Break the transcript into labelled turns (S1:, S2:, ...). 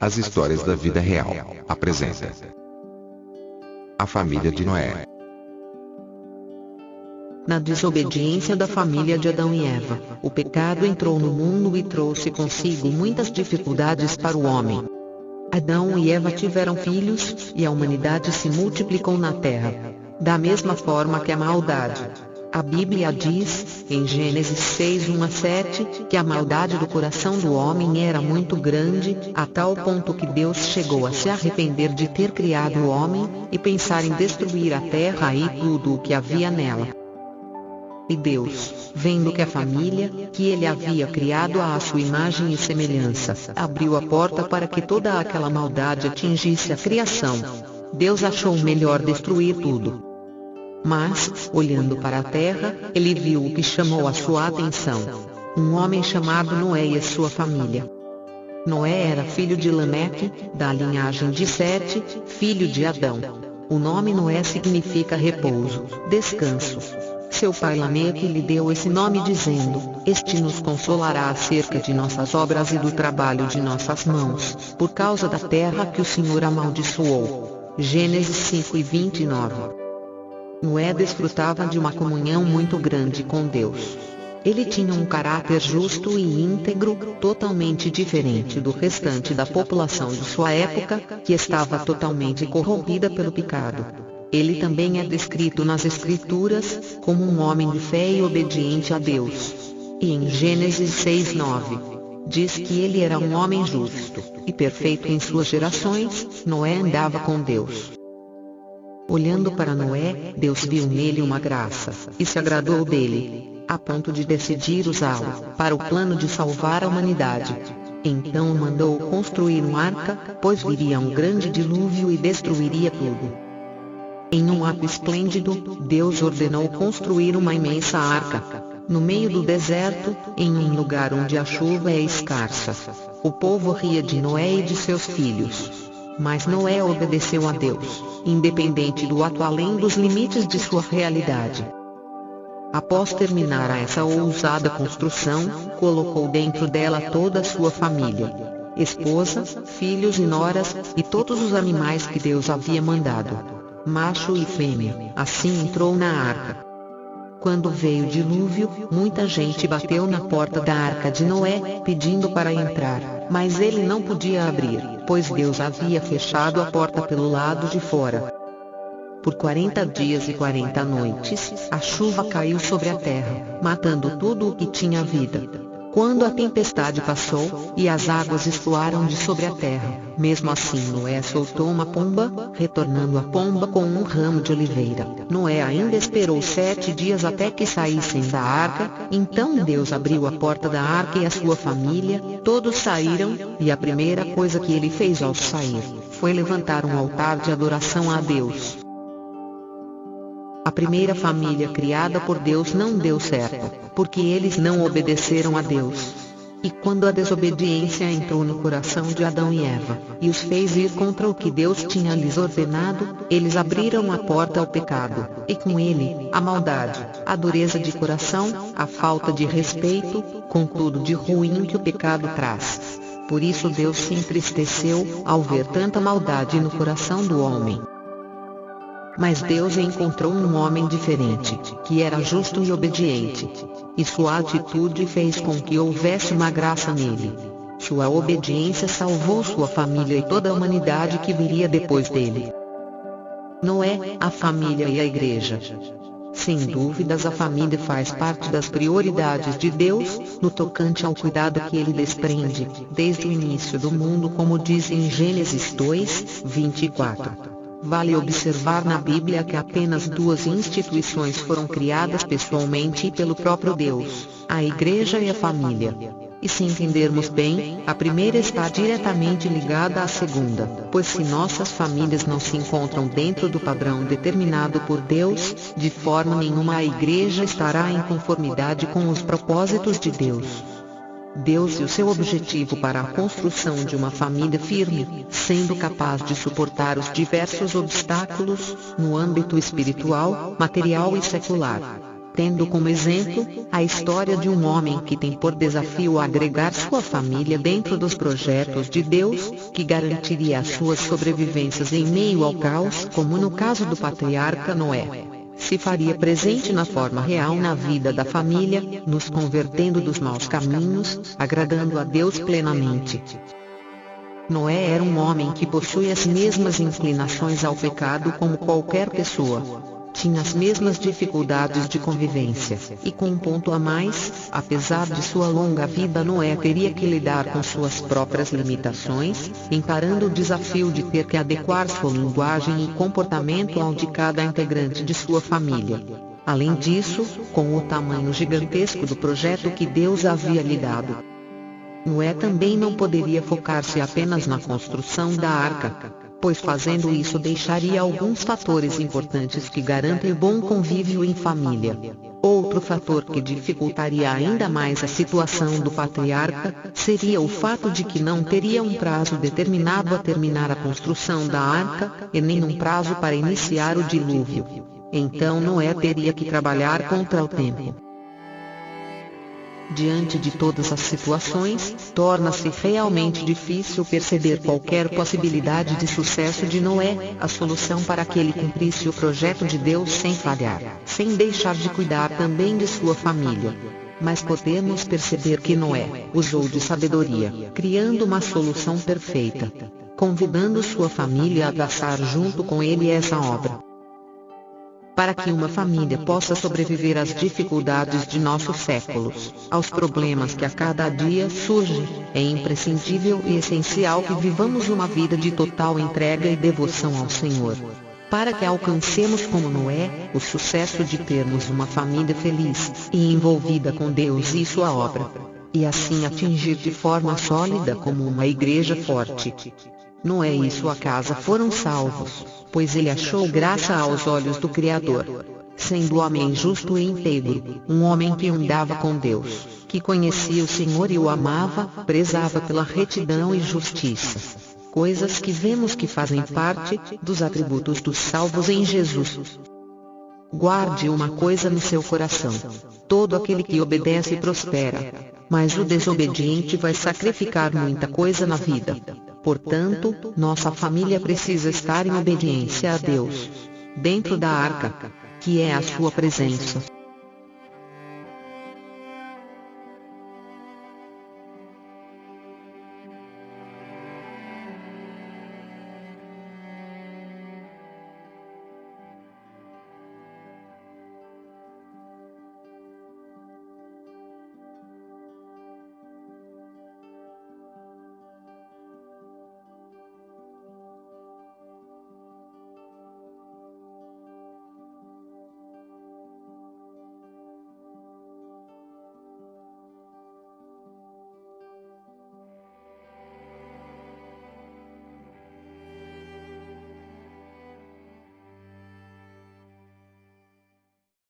S1: As Histórias da Vida Real apresenta a família de Noé.
S2: Na desobediência da família de Adão e Eva, o pecado entrou no mundo e trouxe consigo muitas dificuldades para o homem. Adão e Eva tiveram filhos, e a humanidade se multiplicou na terra. Da mesma forma que a maldade. A Bíblia diz, em Gênesis 6:1-7, que a maldade do coração do homem era muito grande, a tal ponto que Deus chegou a se arrepender de ter criado o homem, e pensar em destruir a terra e tudo o que havia nela. E Deus, vendo que a família, que ele havia criado à sua imagem e semelhança, abriu a porta para que toda aquela maldade atingisse a criação, Deus achou melhor destruir tudo. Mas, olhando para a terra, ele viu o que chamou a sua atenção: um homem chamado Noé e a sua família. Noé era filho de Lameque, da linhagem de Sete, filho de Adão. O nome Noé significa repouso, descanso. Seu pai Lameque lhe deu esse nome dizendo: este nos consolará acerca de nossas obras e do trabalho de nossas mãos, por causa da terra que o Senhor amaldiçoou. Gênesis 5:29. Noé desfrutava de uma comunhão muito grande com Deus. Ele tinha um caráter justo e íntegro, totalmente diferente do restante da população de sua época, que estava totalmente corrompida pelo pecado. Ele também é descrito nas Escrituras como um homem de fé e obediente a Deus. E em Gênesis 6:9, diz que ele era um homem justo e perfeito em suas gerações. Noé andava com Deus. Olhando para Noé, Deus viu nele uma graça, e se agradou dele, a ponto de decidir usá-lo para o plano de salvar a humanidade. Então mandou construir uma arca, pois viria um grande dilúvio e destruiria tudo. Em um ato esplêndido, Deus ordenou construir uma imensa arca, no meio do deserto, em um lugar onde a chuva é escassa. O povo ria de Noé e de seus filhos. Mas Noé obedeceu a Deus, independente do ato além dos limites de sua realidade. Após terminar essa ousada construção, colocou dentro dela toda a sua família, esposa, filhos e noras, e todos os animais que Deus havia mandado, macho e fêmea. Assim entrou na arca. Quando veio o dilúvio, muita gente bateu na porta da arca de Noé, pedindo para entrar, mas ele não podia abrir, pois Deus havia fechado a porta pelo lado de fora. Por 40 dias e 40 noites, a chuva caiu sobre a terra, matando tudo o que tinha vida. Quando a tempestade passou, e as águas escoaram de sobre a terra, mesmo assim Noé soltou uma pomba, retornando a pomba com um ramo de oliveira. Noé ainda esperou 7 dias até que saíssem da arca, então Deus abriu a porta da arca e a sua família, todos saíram, e a primeira coisa que ele fez ao sair, foi levantar um altar de adoração a Deus. A primeira família criada por Deus não deu certo, porque eles não obedeceram a Deus. E quando a desobediência entrou no coração de Adão e Eva, e os fez ir contra o que Deus tinha lhes ordenado, eles abriram a porta ao pecado, e com ele, a maldade, a dureza de coração, a falta de respeito, com tudo de ruim que o pecado traz. Por isso Deus se entristeceu, ao ver tanta maldade no coração do homem. Mas Deus encontrou um homem diferente, que era justo e obediente. E sua atitude fez com que houvesse uma graça nele. Sua obediência salvou sua família e toda a humanidade que viria depois dele. Noé, a família e a igreja. Sem dúvidas, a família faz parte das prioridades de Deus, no tocante ao cuidado que ele desprende, desde o início do mundo, como diz em Gênesis 2:24. Vale observar na Bíblia que apenas 2 instituições foram criadas pessoalmente e pelo próprio Deus: a igreja e a família. E se entendermos bem, a primeira está diretamente ligada à segunda, pois se nossas famílias não se encontram dentro do padrão determinado por Deus, de forma nenhuma a igreja estará em conformidade com os propósitos de Deus. Deus e o seu objetivo para a construção de uma família firme, sendo capaz de suportar os diversos obstáculos, no âmbito espiritual, material e secular. tendo como exemplo a história de um homem que tem por desafio agregar sua família dentro dos projetos de Deus, que garantiria as suas sobrevivências em meio ao caos, como no caso do patriarca Noé. Se faria presente na forma real na vida da família, nos convertendo dos maus caminhos, agradando a Deus plenamente. Noé era um homem que possui as mesmas inclinações ao pecado como qualquer pessoa. Tinha as mesmas dificuldades de convivência, e com um ponto a mais, apesar de sua longa vida, Noé teria que lidar com suas próprias limitações, encarando o desafio de ter que adequar sua linguagem e comportamento ao de cada integrante de sua família. Além disso, com o tamanho gigantesco do projeto que Deus havia lhe dado, Noé também não poderia focar-se apenas na construção da arca, pois fazendo isso deixaria alguns fatores importantes que garantem bom convívio em família. Outro fator que dificultaria ainda mais a situação do patriarca seria o fato de que não teria um prazo determinado a terminar a construção da arca, e nem um prazo para iniciar o dilúvio. Então Noé teria que trabalhar contra o tempo. Diante de todas as situações, torna-se realmente difícil perceber qualquer possibilidade de sucesso de Noé, a solução para que ele cumprisse o projeto de Deus sem falhar, sem deixar de cuidar também de sua família. Mas podemos perceber que Noé usou de sabedoria, criando uma solução perfeita, convidando sua família a abraçar junto com ele essa obra. Para que uma família possa sobreviver às dificuldades de nossos séculos, aos problemas que a cada dia surgem, é imprescindível e essencial que vivamos uma vida de total entrega e devoção ao Senhor. Para que alcancemos como Noé, o sucesso de termos uma família feliz e envolvida com Deus e sua obra, e assim atingir de forma sólida como uma igreja forte. Noé e sua casa foram salvos, pois ele achou graça aos olhos do Criador, sendo homem justo e íntegro, um homem que andava com Deus, que conhecia o Senhor e o amava, prezava pela retidão e justiça. Coisas que vemos que fazem parte dos atributos dos salvos em Jesus. Guarde uma coisa no seu coração: todo aquele que obedece prospera, mas o desobediente vai sacrificar muita coisa na vida. Portanto, nossa família precisa estar em obediência a Deus, dentro da arca, que é a sua presença.